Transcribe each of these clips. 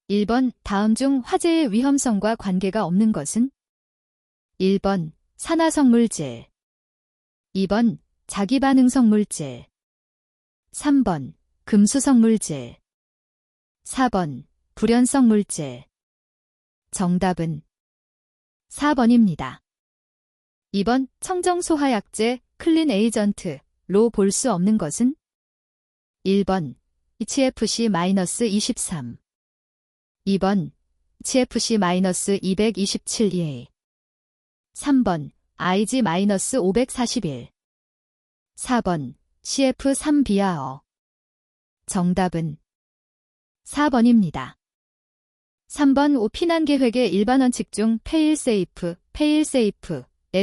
1번 다음 중 화재의 위험성과 관계가 없는 것은? 1번 산화성물질, 2번 자기반응성물질, 3번 금수성물질, 4번 불연성물질. 정답은 4번입니다. 2번 청정소화약제, 클린 에이전트로 볼 수 없는 것은? 1번 HFC-23, 2번 HFC-227A, 3번 IG-541, 4번 CF3비아어. 정답은 4번입니다. 3번 피난계획의 일반 원칙 중 페일세이프에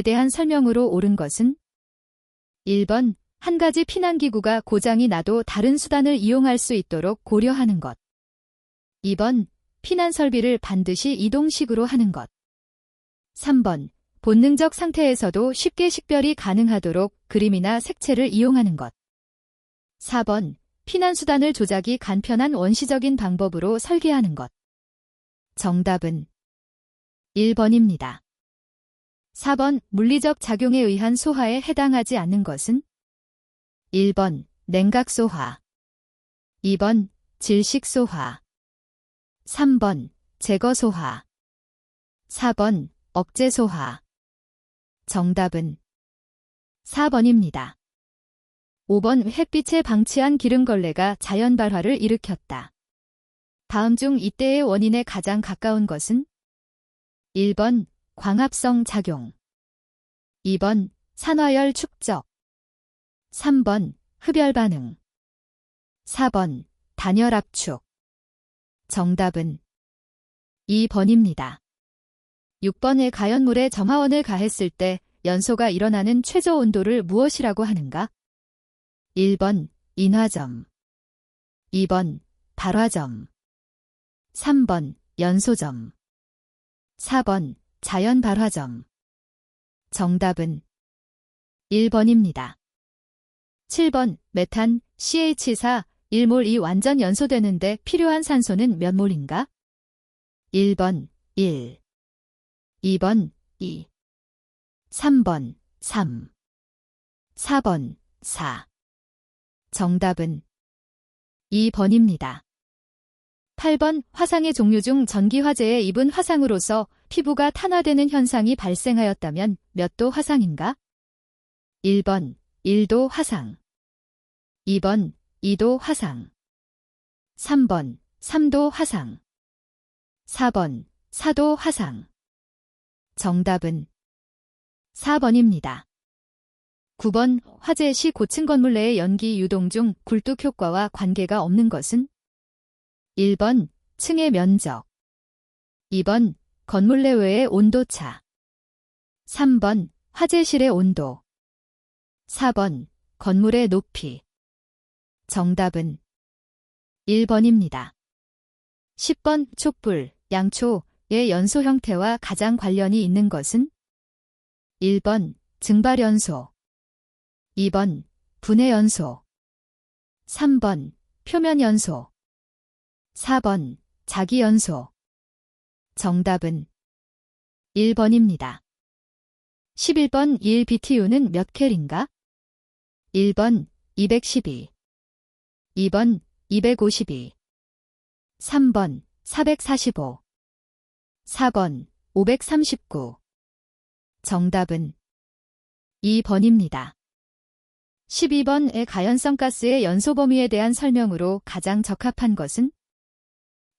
대한 설명으로 옳은 것은? 1번 한 가지 피난기구가 고장이 나도 다른 수단을 이용할 수 있도록 고려하는 것. 2번 피난 설비를 반드시 이동식으로 하는 것. 3번 본능적 상태에서도 쉽게 식별이 가능하도록 그림이나 색채를 이용하는 것. 4번 피난수단을 조작이 간편한 원시적인 방법으로 설계하는 것. 정답은 1번입니다. 4번 물리적 작용에 의한 소화에 해당하지 않는 것은? 1번 냉각소화, 2번 질식소화, 3번 제거소화, 4번 억제소화. 정답은 4번입니다. 5번 햇빛에 방치한 기름걸레가 자연발화를 일으켰다. 다음 중 이때의 원인에 가장 가까운 것은? 1번 광합성 작용, 2번 산화열 축적, 3번 흡열 반응, 4번 단열 압축. 정답은 2번입니다. 6번의 가연물에 점화원을 가했을 때 연소가 일어나는 최저 온도를 무엇이라고 하는가? 1번 인화점, 2번 발화점, 3번 연소점, 4번 자연발화점. 정답은 1번입니다. 7번 메탄 CH4 1몰이 완전 연소되는데 필요한 산소는 몇 몰인가? 1번 1, 2번 2, 3번 3, 4번 4. 정답은 2번입니다. 8번 화상의 종류 중 전기화재에 입은 화상으로서 피부가 탄화되는 현상이 발생하였다면 몇 도 화상인가? 1번 1도 화상, 2번 2도 화상, 3번 3도 화상, 4번 4도 화상. 정답은 4번입니다. 9번 화재 시 고층 건물 내의 연기 유동 중 굴뚝 효과와 관계가 없는 것은? 1번 층의 면적, 2번 건물 내외의 온도차, 3번 화재실의 온도, 4번 건물의 높이. 정답은 1번입니다. 10번 촛불, 양초의 연소 형태와 가장 관련이 있는 것은? 1번 증발연소, 2번 분해연소, 3번 표면연소, 4번 자기연소. 정답은 1번입니다. 11번 1BTU는 몇 켈인가? 1번 212, 2번 252, 3번 445, 4번 539. 정답은 2번입니다. 12번의 가연성 가스의 연소 범위에 대한 설명으로 가장 적합한 것은?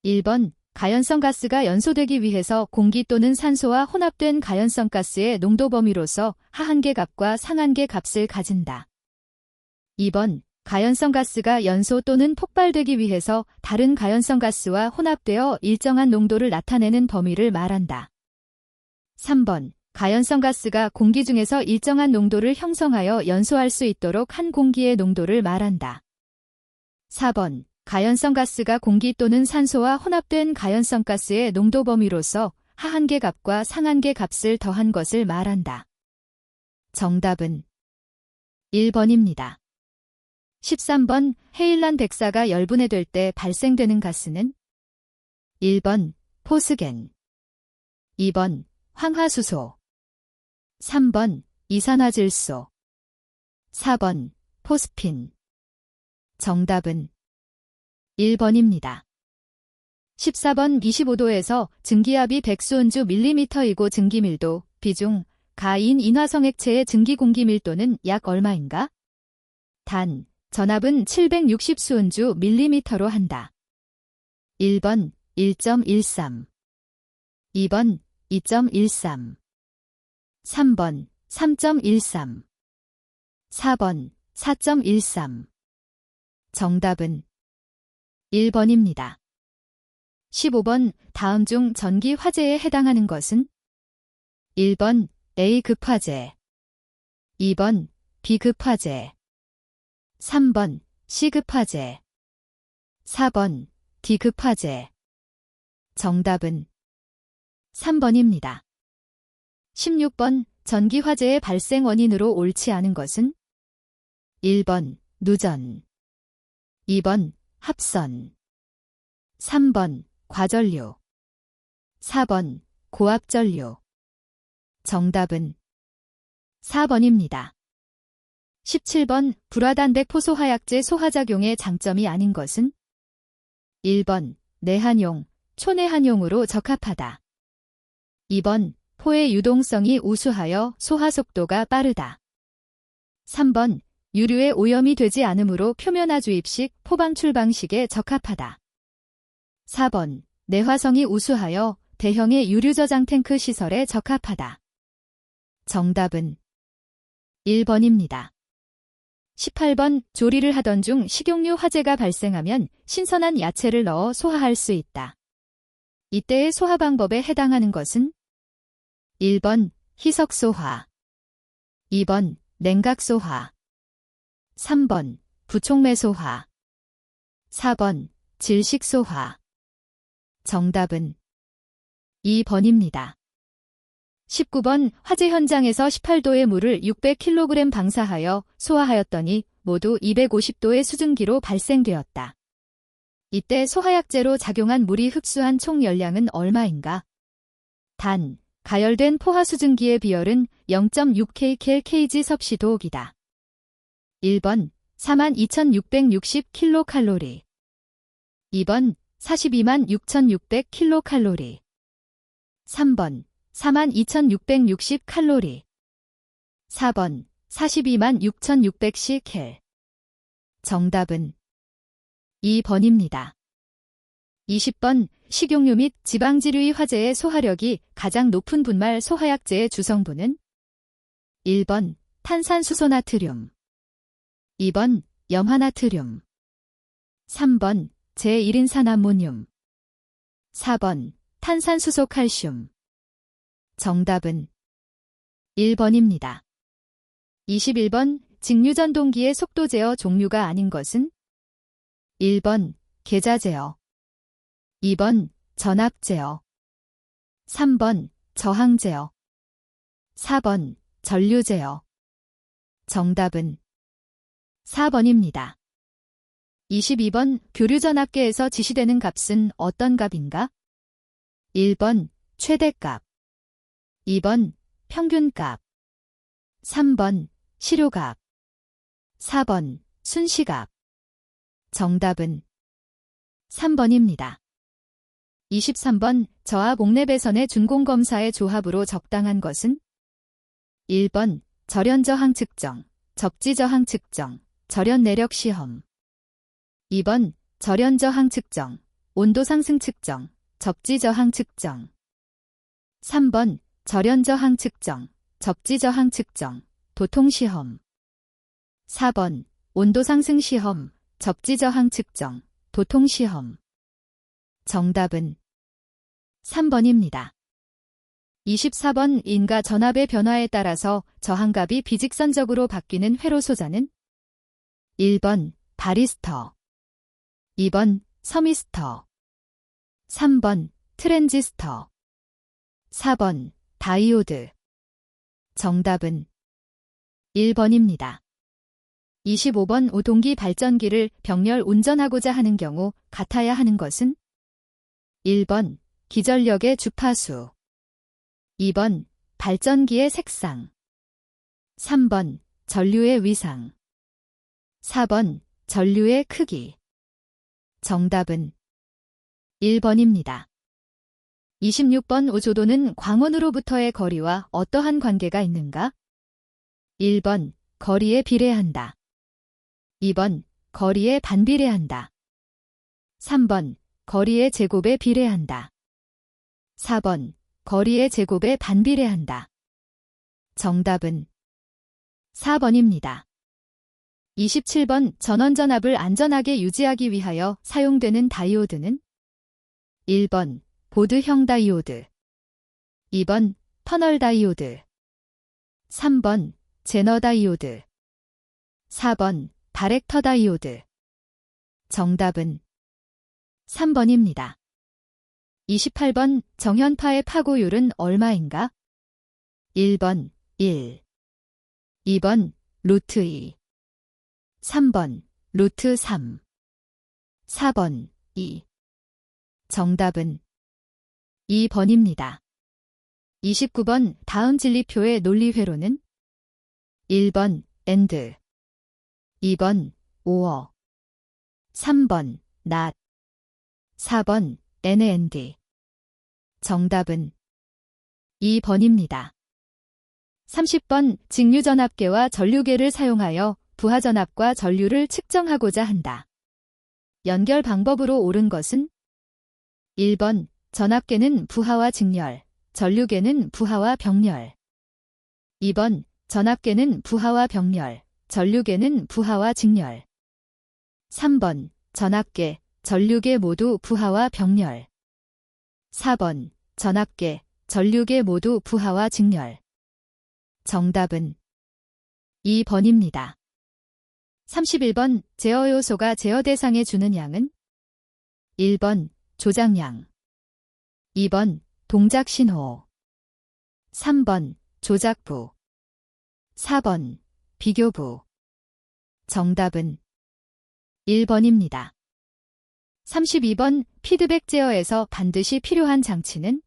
1번 가연성 가스가 연소되기 위해서 공기 또는 산소와 혼합된 가연성 가스의 농도 범위로서 하한계 값과 상한계 값을 가진다. 2번 가연성 가스가 연소 또는 폭발되기 위해서 다른 가연성 가스와 혼합되어 일정한 농도를 나타내는 범위를 말한다. 3번 가연성 가스가 공기 중에서 일정한 농도를 형성하여 연소할 수 있도록 한 공기의 농도를 말한다. 4번 가연성 가스가 공기 또는 산소와 혼합된 가연성 가스의 농도 범위로서 하한계 값과 상한계 값을 더한 것을 말한다. 정답은 1번입니다. 13번 헤일란 백사가 열분해될 때 발생되는 가스는? 1번 포스겐, 2번 황화수소, 3번 이산화질소, 4번 포스핀. 정답은 1번입니다. 14번 25도에서 증기압이 100수온주 밀리미터이고 증기밀도, 비중, 가인 인화성 액체의 증기 공기 밀도는 약 얼마인가? 단, 전압은 760수온주 밀리미터로 한다. 1번 1.13, 2번 2.13, 3번 3.13, 4번 4.13. 정답은 1번입니다. 15번 다음 중 전기 화재에 해당하는 것은? 1번 A급 화재, 2번 B급 화재, 3번 C급 화재, 4번 D급 화재. 정답은 3번입니다. 16번 전기 화재의 발생 원인으로 옳지 않은 것은? 1번 누전, 2번 합선, 3번 과전류, 4번 고압전류. 정답은 4번입니다. 17번 불화단백 포소화약제 소화작용의 장점이 아닌 것은? 1번 내한용, 초내한용으로 적합하다. 2번 포의 유동성이 우수하여 소화 속도가 빠르다. 3번 유류에 오염이 되지 않으므로 표면화 주입식 포방 출방식에 적합하다. 4번 내화성이 우수하여 대형의 유류 저장 탱크 시설에 적합하다. 정답은 1번입니다. 18번 조리를 하던 중 식용유 화재가 발생하면 신선한 야채를 넣어 소화할 수 있다. 이때의 소화 방법에 해당하는 것은? 1번 희석소화, 2번 냉각소화, 3번 부촉매소화, 4번 질식소화. 정답은 2번입니다. 19번 화재 현장에서 18도의 물을 600kg 방사하여 소화하였더니 모두 250도의 수증기로 발생되었다. 이때 소화약제로 작용한 물이 흡수한 총 열량은 얼마인가? 단, 가열된 포화 수증기의 비열은 0.6kcal/kg 섭씨도옥이다. 1번 42,660kcal, 2번 426,600kcal, 3번 42,660칼로리, 4번 426,610kel. 정답은 2번입니다. 20번 식용유 및 지방지류의 화재의 소화력이 가장 높은 분말 소화약제의 주성분은? 1번 탄산수소나트륨, 2번 염화나트륨, 3번 제1인산암모늄, 4번 탄산수소칼슘. 정답은 1번입니다. 21번 직류전동기의 속도 제어 종류가 아닌 것은? 1번 계자 제어, 2번 전압 제어, 3번 저항 제어, 4번 전류 제어. 정답은 4번입니다. 22번 교류전압계에서 지시되는 값은 어떤 값인가? 1번 최대값, 2번 평균값, 3번 시료값, 4번 순시값. 정답은 3번입니다. 23번 저압 옥내 배선의 준공검사의 조합으로 적당한 것은? 1번 절연저항 측정, 접지저항 측정, 절연내력 시험, 2번 절연저항 측정, 온도상승 측정, 접지저항 측정, 3번 절연저항 측정, 접지저항 측정, 도통시험, 4번 온도상승 시험, 접지저항 측정, 도통시험. 정답은 3번입니다. 24번 인가 전압의 변화에 따라서 저항값이 비직선적으로 바뀌는 회로소자는? 1번 바리스터, 2번 서미스터, 3번 트랜지스터, 4번 다이오드. 정답은 1번입니다. 25번 오동기 발전기를 병렬 운전하고자 하는 경우 같아야 하는 것은? 1번 기전력의 주파수. 2번 발전기의 색상. 3번 전류의 위상. 4번 전류의 크기. 정답은 1번입니다. 26번 오조도는 광원으로부터의 거리와 어떠한 관계가 있는가? 1번 거리에 비례한다. 2번 거리에 반비례한다. 3번 거리의 제곱에 비례한다. 4번 거리의 제곱에 반비례한다. 정답은 4번입니다. 27번 전원전압을 안전하게 유지하기 위하여 사용되는 다이오드는 1번 보드형 다이오드. 2번 터널 다이오드. 3번 제너 다이오드. 4번 바렉터 다이오드. 정답은 3번입니다. 28번 정현파의 파고율은 얼마인가? 1번 1. 2번 루트 2. 3번 루트 3. 4번 2. 정답은 2번입니다. 29번 다음 진리표의 논리회로는 1번 and. 2번 or. 3번 not. 4번 and. 정답은 2번입니다. 30번 직류전압계와 전류계를 사용하여 부하전압과 전류를 측정하고자 한다. 연결 방법으로 옳은 것은 1번 전압계는 부하와 직렬, 전류계는 부하와 병렬. 2번 전압계는 부하와 병렬, 전류계는 부하와 직렬. 3번 전압계, 전류계 모두 부하와 병렬. 4번 전압계, 전류계 모두 부하와 직렬. 정답은 2번입니다. 31번 제어 요소가 제어 대상에 주는 양은 1번 조작량. 2번 동작 신호. 3번 조작부. 4번 비교부. 정답은 1번입니다. 32번 피드백 제어에서 반드시 필요한 장치는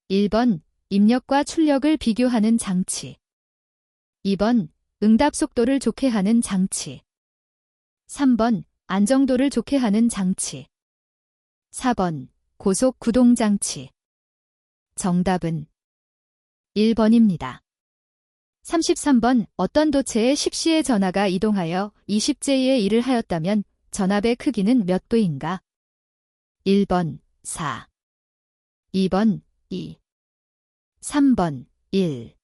1번 입력과 출력을 비교하는 장치. 2번 응답 속도를 좋게 하는 장치. 3번 안정도를 좋게 하는 장치. 4번 고속 구동 장치. 정답은 1번입니다. 33번 어떤 도체의 10시의 전하가 이동하여 20J의 일을 하였다면 전압의 크기는 몇 도인가? 1번 4. 2번 2. 3번 1.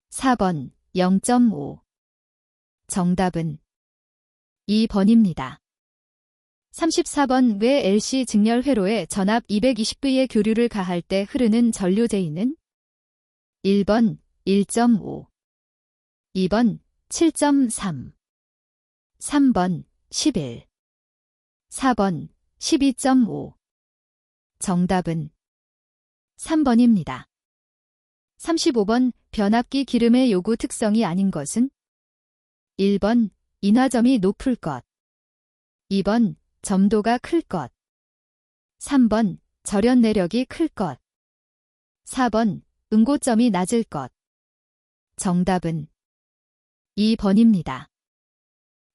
4번 0.5. 정답은 2번입니다. 34번 왜 LC 직렬 회로에 전압 220V의 교류를 가할 때 흐르는 전류 J는 1번 1.5. 2번 7.3. 3번 11. 4번 12.5. 정답은 3번입니다. 35번 변압기 기름의 요구 특성이 아닌 것은 1번 인화점이 높을 것. 2번 점도가 클 것. 3번 절연 내력이 클 것. 4번 응고점이 낮을 것. 정답은 2번입니다.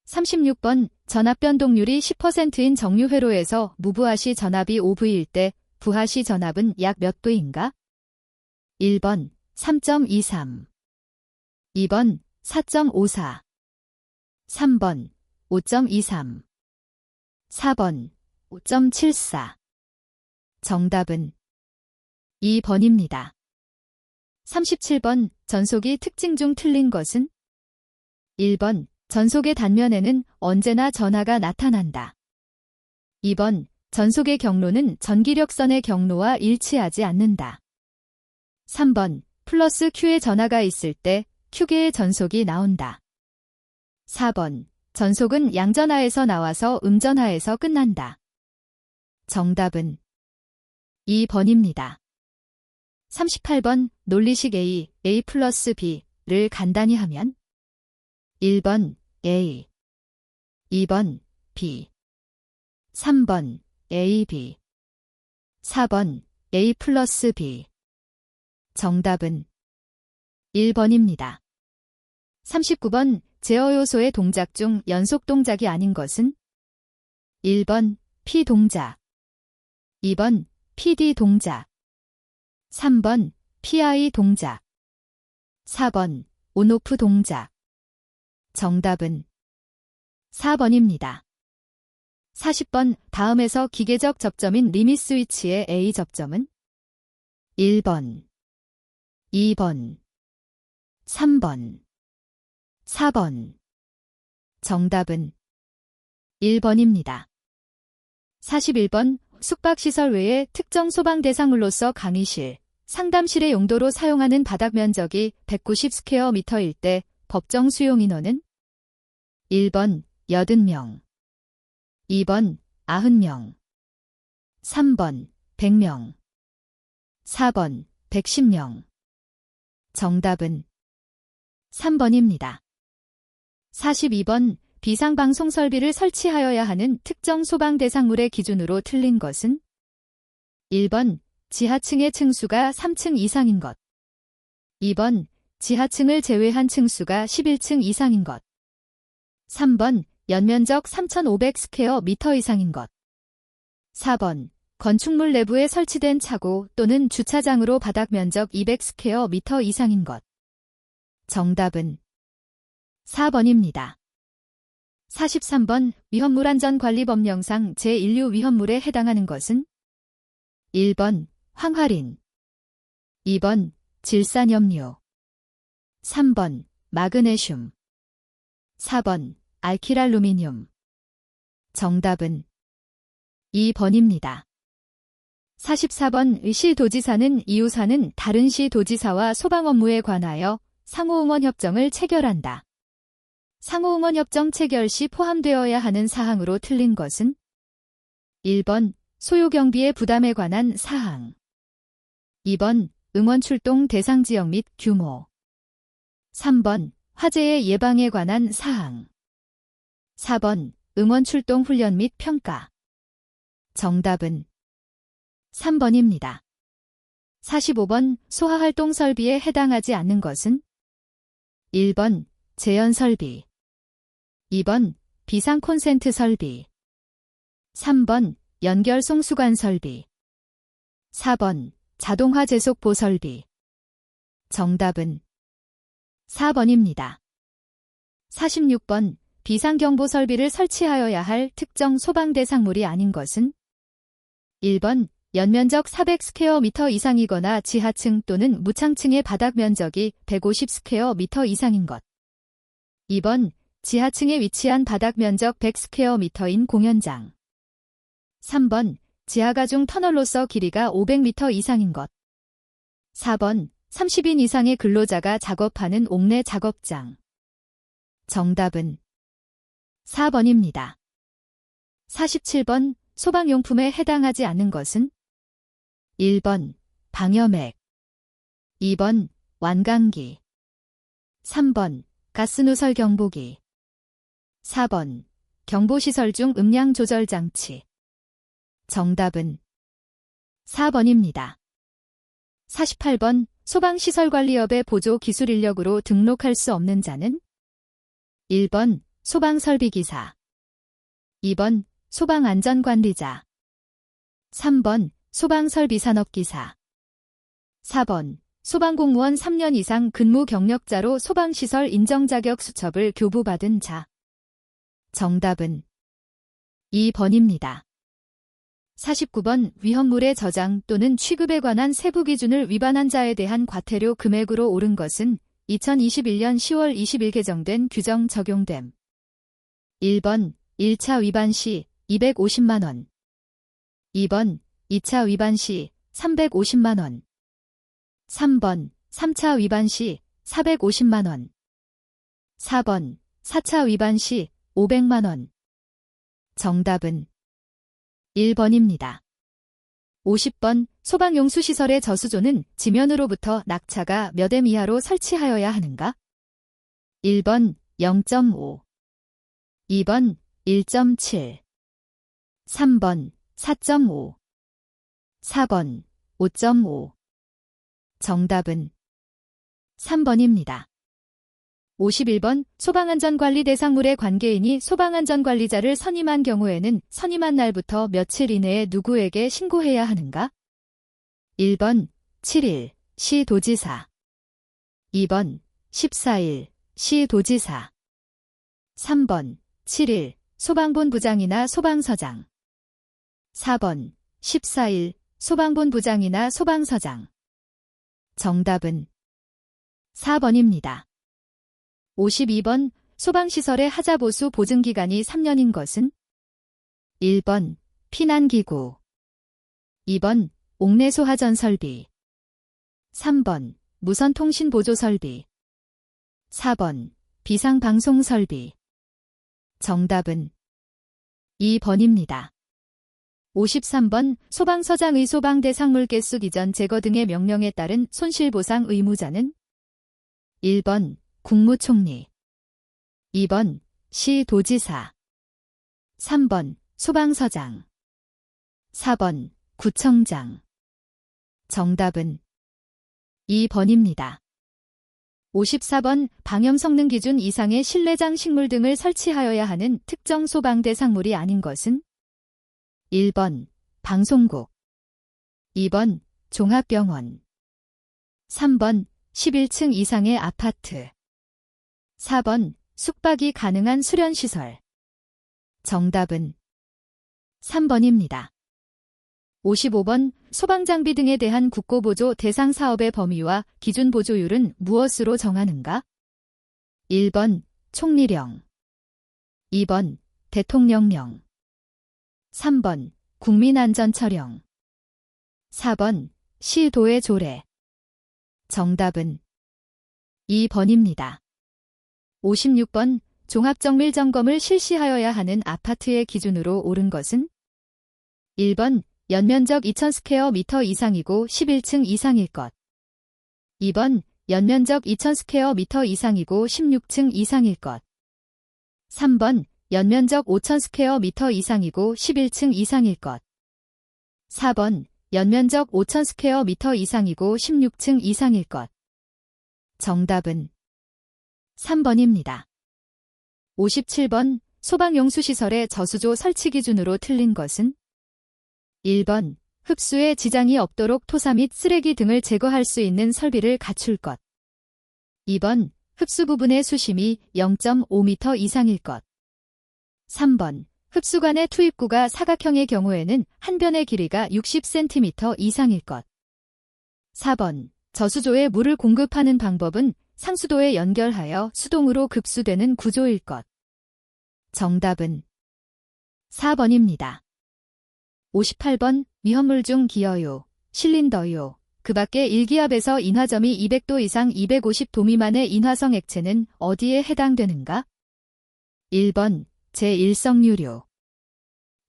36번 전압 변동률이 10%인 정류회로에서 무부하시 전압이 5V일 때 부하시 전압은 약 몇 도인가? 1번 3.23. 2번 4.54. 3번 5.23. 4번 5.74. 정답은 2번입니다. 37번 전속이 특징 중 틀린 것은 1번 전속의 단면에는 언제나 전하가 나타난다. 2번 전속의 경로는 전기력선의 경로와 일치하지 않는다. 3번 플러스 Q의 전하가 있을 때 Q계의 전속이 나온다. 4번 전속은 양전하에서 나와서 음전하에서 끝난다. 정답은 2번입니다. 38번 논리식 A 플러스 B를 간단히 하면 1번 A, 2번 B, 3번 A, B. 4번 A 플러스 B. 정답은 1번입니다. 39번 제어 요소의 동작 중 연속 동작이 아닌 것은 1번 P 동작, 2번 PD 동작, 3번 PI 동작, 4번 온오프 동작. 정답은 4번입니다. 40번 다음에서 기계적 접점인 리밋 스위치의 A 접점은 1번, 2번, 3번, 4번. 정답은 1번입니다. 41번 숙박시설 외에 특정 소방 대상물로서 강의실, 상담실의 용도로 사용하는 바닥 면적이 190스퀘어미터일 때 법정 수용 인원은 1번 80명, 2번 90명, 3번 100명, 4번 110명. 정답은 3번입니다. 42번 비상방송 설비를 설치하여야 하는 특정 소방 대상물의 기준으로 틀린 것은 1번 지하층의 층수가 3층 이상인 것, 2번 지하층을 제외한 층수가 11층 이상인 것, 3번 연면적 3,500스퀘어미터 이상인 것, 4번 건축물 내부에 설치된 차고 또는 주차장으로 바닥 면적 200스퀘어미터 이상인 것. 정답은 4번입니다. 43번 위험물안전관리법령상 제1류 위험물에 해당하는 것은 1번 황화린, 2번 질산염료, 3번 마그네슘, 4번 알키랄루미늄. 정답은 2번입니다. 44번 시도지사는 이웃사는 다른 시도지사와 소방 업무에 관하여 상호응원협정을 체결한다. 상호응원협정 체결 시 포함되어야 하는 사항으로 틀린 것은 1번 소요경비의 부담에 관한 사항, 2번 응원출동 대상 지역 및 규모, 3번 화재의 예방에 관한 사항, 4번 응원출동 훈련 및 평가. 정답은 3번입니다. 45번 소하활동 설비에 해당하지 않는 것은 1번 제연설비, 2번 비상 콘센트 설비, 3번 연결 송수관 설비, 4번 자동화 제속보 설비. 정답은 4번입니다. 46번 비상경보 설비를 설치하여야 할 특정 소방 대상물이 아닌 것은 1번 연면적 400스퀘어미터 이상이거나 지하층 또는 무창층의 바닥 면적이 150스퀘어미터 이상인 것, 2번 지하층에 위치한 바닥 면적 100스퀘어미터인 공연장, 3번 지하가중 터널로서 길이가 500m 이상인 것, 4번 30인 이상의 근로자가 작업하는 옥내 작업장. 정답은 4번입니다. 47번 소방용품에 해당하지 않는 것은 1번 방염액, 2번 완강기, 3번 가스누설 경보기, 4번 경보시설 중 음량 조절 장치. 정답은 4번입니다. 48번 소방시설관리업의 보조 기술 인력으로 등록할 수 없는 자는 1번 소방설비기사, 2번 소방안전관리자, 3번 소방설비산업기사, 4번 소방공무원 3년 이상 근무 경력자로 소방시설 인정자격 수첩을 교부받은 자. 정답은 2번입니다. 49번 위험물의 저장 또는 취급에 관한 세부 기준을 위반한 자에 대한 과태료 금액으로 오른 것은 2021년 10월 20일 개정된 규정 적용됨. 1번 1차 위반 시 250만 원, 2번 2차 위반 시 350만 원, 3번 3차 위반 시 450만 원, 4번 4차 위반 시 500만 원. 정답은 1번입니다. 50번 소방용수시설의 저수조는 지면으로부터 낙차가 몇 m 이하로 설치하여야 하는가? 1번 0.5, 2번 1.7, 3번 4.5, 4번 5.5. 정답은 3번입니다. 51번 소방안전관리 대상물의 관계인이 소방안전관리자를 선임한 경우에는 선임한 날부터 며칠 이내에 누구에게 신고해야 하는가? 1번 7일 시도지사, 2번 14일 시도지사, 3번 7일 소방본부장이나 소방서장, 4번 14일 소방본부장이나 소방서장. 정답은 4번입니다. 52번 소방시설의 하자보수 보증기간이 3년인 것은? 1번 피난기구, 2번 옥내소하전 설비, 3번 무선통신보조 설비, 4번 비상방송 설비. 정답은 2번입니다. 53번 소방서장의 소방대상물 개수 이전 제거 등의 명령에 따른 손실보상 의무자는? 1번 국무총리, 2번 시도지사, 3번 소방서장, 4번 구청장. 정답은 2번입니다. 54번 방염 성능 기준 이상의 실내장 식물 등을 설치하여야 하는 특정 소방대상물이 아닌 것은? 1번 방송국, 2번 종합병원, 3번 11층 이상의 아파트, 4번 숙박이 가능한 수련시설. 정답은 3번입니다. 55번 소방장비 등에 대한 국고보조 대상 사업의 범위와 기준 보조율은 무엇으로 정하는가? 1번 총리령, 2번 대통령령, 3번 국민안전처령, 4번 시도의 조례. 정답은 2번입니다. 56번 종합정밀점검을 실시하여야 하는 아파트의 기준으로 옳은 것은? 1번 연면적 2000스퀘어미터 이상이고 11층 이상일 것, 2번 연면적 2000스퀘어미터 이상이고 16층 이상일 것, 3번 연면적 5000스퀘어미터 이상이고 11층 이상일 것, 4번 연면적 5000스퀘어미터 이상이고 16층 이상일 것. 정답은 3번입니다. 57번 소방용수시설의 저수조 설치 기준으로 틀린 것은? 1번 흡수에 지장이 없도록 토사 및 쓰레기 등을 제거할 수 있는 설비를 갖출 것, 2번 흡수 부분의 수심이 0.5m 이상일 것, 3번 흡수관의 투입구가 사각형의 경우에는 한 변의 길이가 60cm 이상일 것, 4번 저수조에 물을 공급하는 방법은 상수도에 연결하여 수동으로 급수되는 구조일 것. 정답은 4번입니다. 58번 위험물 중 기어요, 실린더요, 그 밖에 일기압에서 인화점이 200도 이상 250도 미만의 인화성 액체는 어디에 해당되는가? 1번 제1성유료,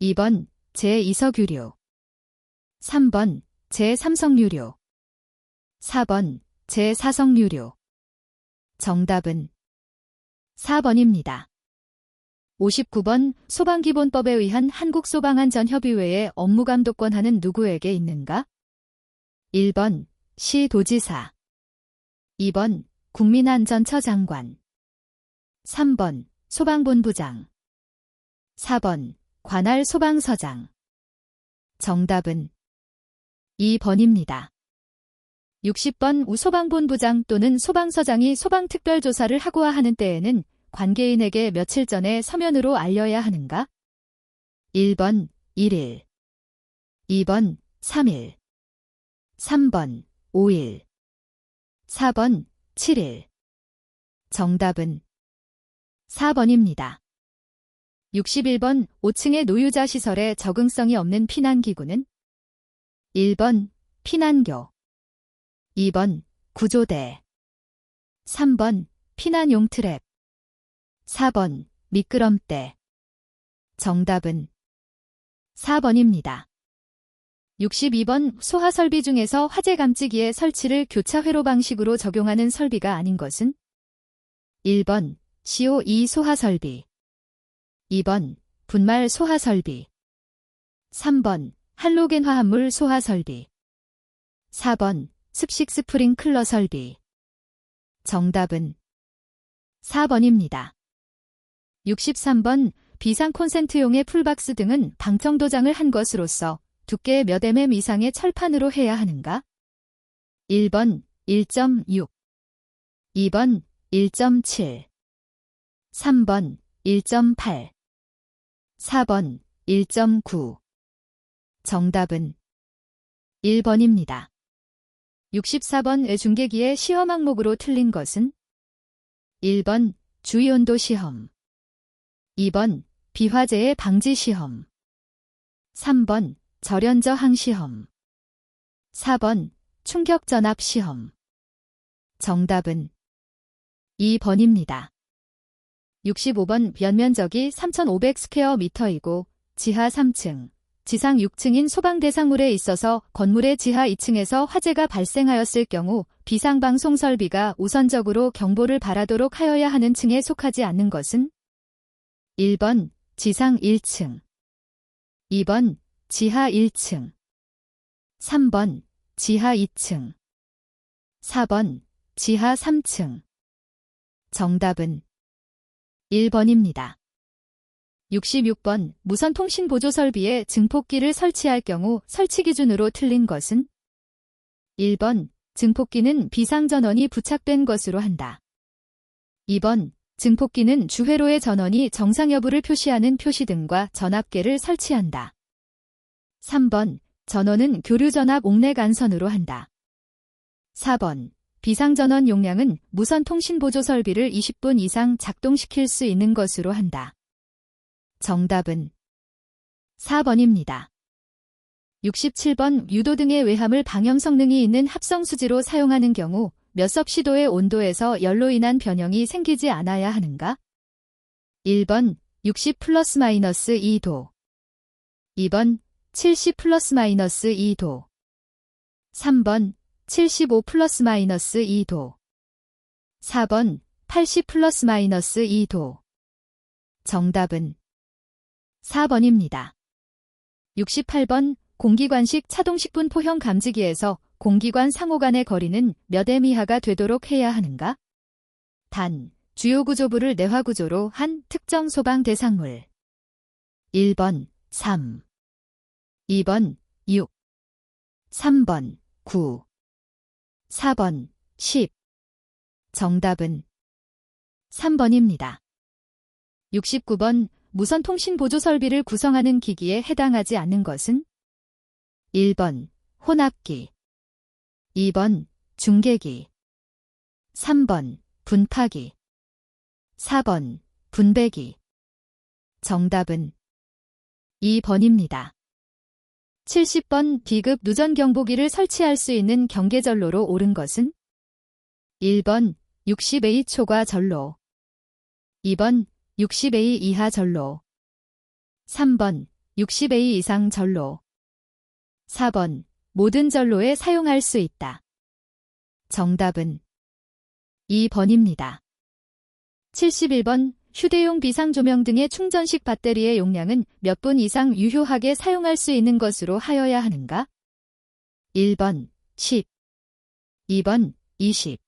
2번 제2석유료, 3번 제3성유료, 4번 제4성유료. 정답은 4번입니다. 59번 소방기본법에 의한 한국소방안전협의회의 업무감독권한은 누구에게 있는가? 1번 시도지사, 2번 국민안전처장관, 3번 소방본부장, 4번 관할 소방서장. 정답은 2번입니다. 60번 우소방본부장 또는 소방서장이 소방특별조사를 하고야 하는 때에는 관계인에게 며칠 전에 서면으로 알려야 하는가? 1번 1일, 2번 3일, 3번 5일, 4번 7일. 정답은 4번입니다. 61번 5층의 노유자 시설에 적응성이 없는 피난기구는? 1번 피난교, 2번 구조대, 3번 피난용 트랩, 4번 미끄럼대. 정답은 4번입니다. 62번 소하설비 중에서 화재 감지기의 설치를 교차 회로 방식으로 적용하는 설비가 아닌 것은? 1번 CO2 소하설비, 2번 분말 소하설비, 3번 할로겐 화합물 소화 설비. 4번 습식 스프링클러 설비. 정답은 4번입니다. 63번 비상 콘센트용의 풀박스 등은 방청 도장을 한 것으로서 두께 몇 mm 이상의 철판으로 해야 하는가? 1번 1.6, 2번 1.7, 3번 1.8, 4번 1.9. 정답은 1번입니다. 64번 중계기의 시험 항목으로 틀린 것은 1번 주위온도 시험, 2번 비화재의 방지 시험, 3번 절연저항 시험, 4번 충격전압 시험. 정답은 2번입니다. 65번 연면적이 3,500스퀘어미터이고 지하 3층, 지상 6층인 소방 대상물에 있어서 건물의 지하 2층에서 화재가 발생하였을 경우 비상방송 설비가 우선적으로 경보를 발하도록 하여야 하는 층에 속하지 않는 것은 1번 지상 1층, 2번 지하 1층, 3번 지하 2층, 4번 지하 3층. 정답은 1번입니다. 66번 무선 통신 보조 설비에 증폭기를 설치할 경우 설치 기준으로 틀린 것은 1번 증폭기는 비상전원이 부착된 것으로 한다. 2번 증폭기는 주회로의 전원이 정상 여부를 표시하는 표시등과 전압계를 설치한다. 3번 전원은 교류전압 옥내 간선으로 한다. 4번 비상전원 용량은 무선 통신 보조 설비를 20분 이상 작동시킬 수 있는 것으로 한다. 정답은 4번입니다. 67번 유도 등의 외함을 방염 성능이 있는 합성수지로 사용하는 경우 몇 섭씨도의 온도에서 열로 인한 변형이 생기지 않아야 하는가? 1번 60 플러스-마이너스 2도, 2번 70 플러스-마이너스 2도, 3번 75 플러스-마이너스 2도, 4번 80 플러스-마이너스 2도. 정답은 4번입니다. 68번 공기관식 차동식분 포형 감지기에서 공기관 상호 간의 거리는 몇 m 이하가 되도록 해야 하는가? 단, 주요 구조부를 내화 구조로 한 특정 소방 대상물. 1번 3, 2번 6, 3번 9, 4번 10. 정답은 3번입니다. 69번 무선 통신 보조 설비를 구성하는 기기에 해당하지 않는 것은 1번 혼합기, 2번 중계기, 3번 분파기, 4번 분배기. 정답은 2번입니다. 70번 D급 누전 경보기를 설치할 수 있는 경계전로로 옳은 것은 1번 60A 초과 전로, 2번 60A 이하 전로, 3번 60A 이상 전로, 4번 모든 전로에 사용할 수 있다. 정답은 2번입니다. 71번 휴대용 비상조명 등의 충전식 배터리의 용량은 몇 분 이상 유효하게 사용할 수 있는 것으로 하여야 하는가? 1번 10, 2번 20,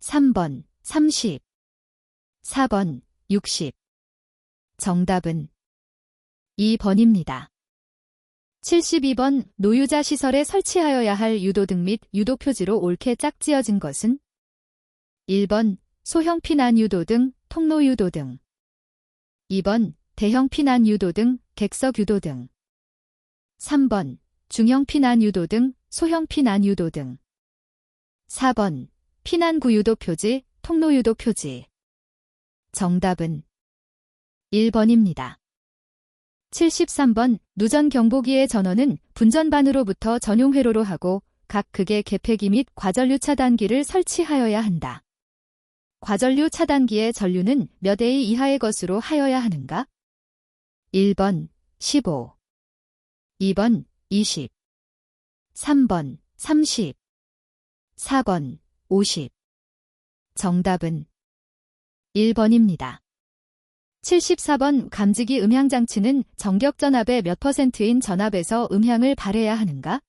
3번 30, 4번 60. 정답은 2번입니다. 72번 노유자 시설에 설치하여야 할 유도등 및 유도표지로 옳게 짝지어진 것은 1번 소형 피난 유도등, 통로 유도등, 2번 대형 피난 유도등, 객석 유도등, 3번 중형 피난 유도등, 소형 피난 유도등, 4번 피난구 유도표지, 통로 유도표지. 정답은 1번입니다. 73번 누전 경보기의 전원은 분전반으로부터 전용 회로로 하고 각 극의 개폐기 및 과전류 차단기를 설치하여야 한다. 과전류 차단기의 전류는 몇 A 이하의 것으로 하여야 하는가? 1번 15, 2번 20, 3번 30, 4번 50. 정답은 1번입니다. 74번 감지기 음향장치는 정격전압의 몇 %인 전압에서 음향을 발해야 하는가?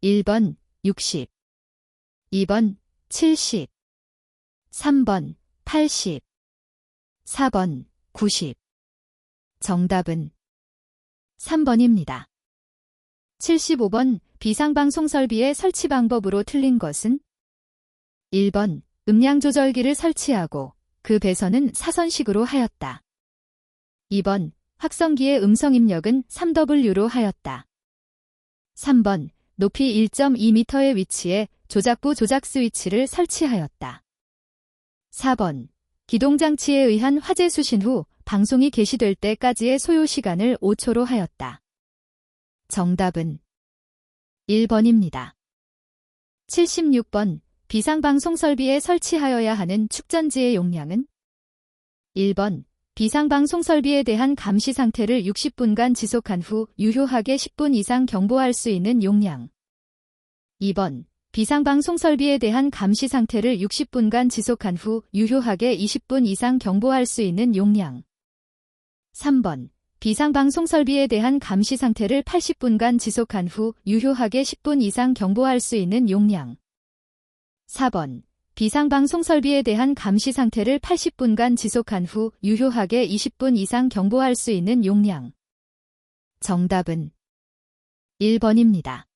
1번 60, 2번 70, 3번 80, 4번 90. 정답은 3번입니다. 75번 비상방송 설비의 설치 방법으로 틀린 것은? 1번 음량 조절기를 설치하고 그 배선은 사선식으로 하였다. 2번 확성기의 음성 입력은 3W로 하였다. 3번 높이 1.2m의 위치에 조작부 조작 스위치를 설치하였다. 4번 기동장치에 의한 화재 수신 후 방송이 개시될 때까지의 소요 시간을 5초로 하였다. 정답은 1번입니다. 76번 비상방송 설비에 설치하여야 하는 축전지의 용량은? 1번 비상방송 설비에 대한 감시 상태를 60분간 지속한 후 유효하게 10분 이상 경보할 수 있는 용량. 2번 비상방송 설비에 대한 감시 상태를 60분간 지속한 후 유효하게 20분 이상 경보할 수 있는 용량. 3번 비상방송 설비에 대한 감시 상태를 80분간 지속한 후 유효하게 10분 이상 경보할 수 있는 용량. 4번 비상방송 설비에 대한 감시 상태를 80분간 지속한 후 유효하게 20분 이상 경보할 수 있는 용량. 정답은 1번입니다.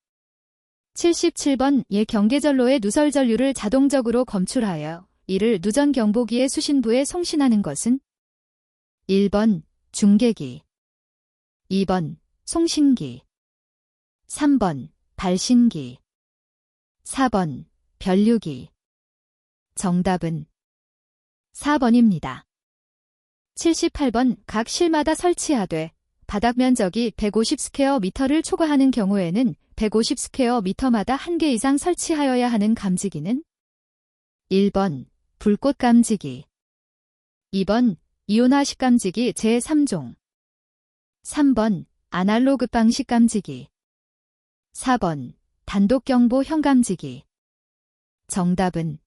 77번 경계전로의 누설 전류를 자동적으로 검출하여 이를 누전 경보기의 수신부에 송신하는 것은? 1번 중계기, 2번 송신기, 3번 발신기, 4번 변류기. 정답은 4번입니다. 78번 각 실마다 설치하되 바닥 면적이 150 스퀘어미터를 초과하는 경우에는 150 스퀘어미터마다 한 개 이상 설치하여야 하는 감지기는? 1번 불꽃 감지기, 2번 이온화식 감지기 제3종, 3번 아날로그 방식 감지기, 4번 단독 경보 형 감지기. 정답은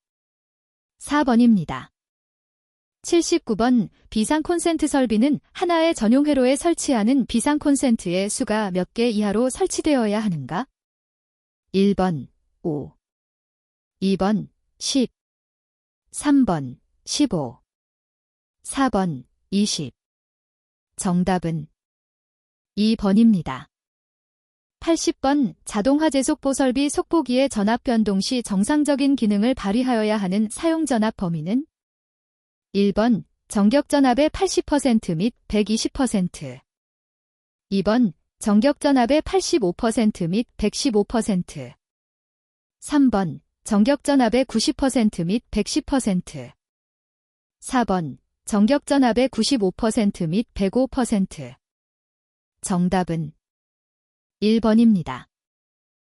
4번입니다. 79번 비상 콘센트 설비는 하나의 전용 회로에 설치하는 비상 콘센트의 수가 몇 개 이하로 설치되어야 하는가? 1번 5, 2번 10, 3번 15, 4번 20. 정답은 2번입니다. 80번 자동화재 속보 설비 속보기의 전압 변동 시 정상적인 기능을 발휘하여야 하는 사용 전압 범위는? 1번 정격전압의 80% 및 120%, 2번 정격전압의 85% 및 115%, 3번 정격전압의 90% 및 110%, 4번 정격전압의 95% 및 105%. 정답은 1번입니다.